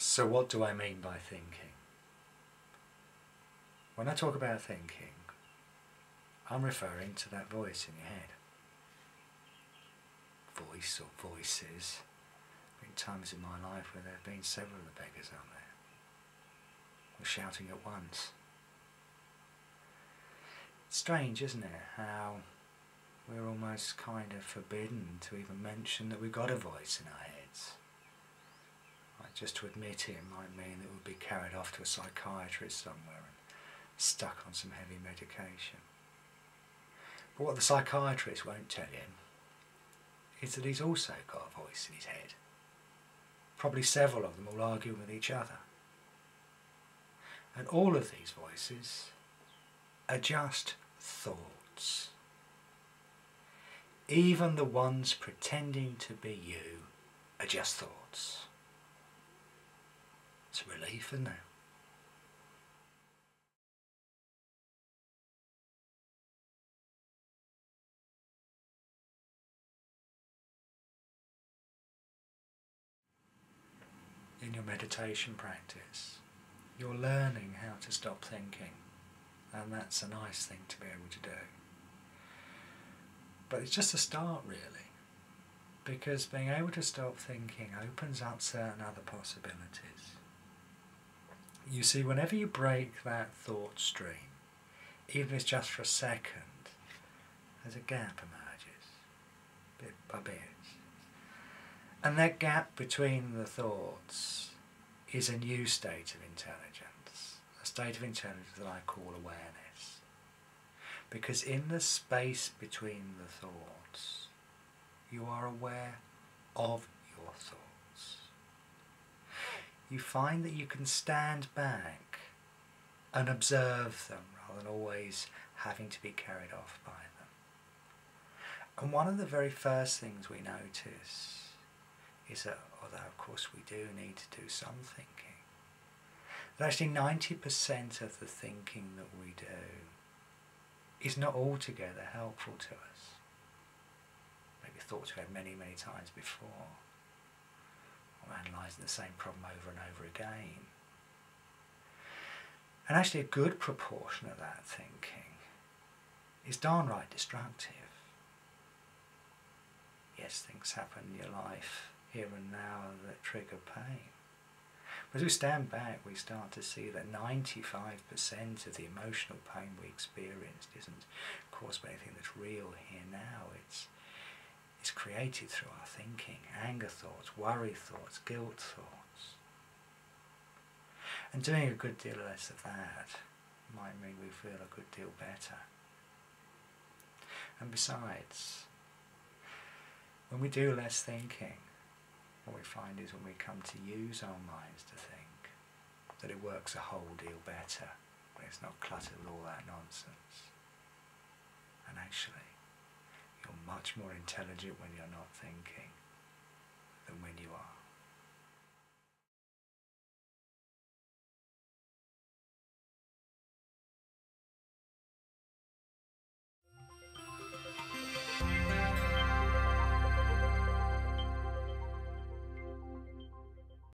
So what do I mean by thinking? When I talk about thinking, I'm referring to that voice in your head. Voice or voices. There have been times in my life where there have been several of the beggars out there. We're shouting at once. It's strange, isn't it, how we're almost kind of forbidden to even mention that we've got a voice in our heads. Like just to admit it might mean that we'll be carried off to a psychiatrist somewhere and stuck on some heavy medication. But what the psychiatrist won't tell you is that he's also got a voice in his head. Probably several of them all arguing with each other. And all of these voices are just thoughts. Even the ones pretending to be you are just thoughts. It's a relief, isn't it? In your meditation practice, you're learning how to stop thinking, and that's a nice thing to be able to do. But it's just a start, really, because being able to stop thinking opens up certain other possibilities. You see, whenever you break that thought stream, even if it's just for a second, there's a gap emerges, bit by bit. And that gap between the thoughts is a new state of intelligence, a state of intelligence that I call awareness. Because in the space between the thoughts, you are aware of your thoughts. You find that you can stand back and observe them rather than always having to be carried off by them. And one of the very first things we notice is that, although of course we do need to do some thinking, that actually 90% of the thinking that we do is not altogether helpful to us. Maybe thoughts we've had many, many times before, or analysing the same problem over and over again. And actually a good proportion of that thinking is downright destructive. Yes, things happen in your life here and now that trigger pain. But as we stand back, we start to see that 95% of the emotional pain we experienced isn't caused by anything that's real here now. It's created through our thinking, anger thoughts, worry thoughts, guilt thoughts. And doing a good deal less of that might mean we feel a good deal better. And besides, when we do less thinking, what we find is when we come to use our minds to think, that it works a whole deal better when it's not cluttered with all that nonsense. And actually, you're much more intelligent when you're not thinking than when you are.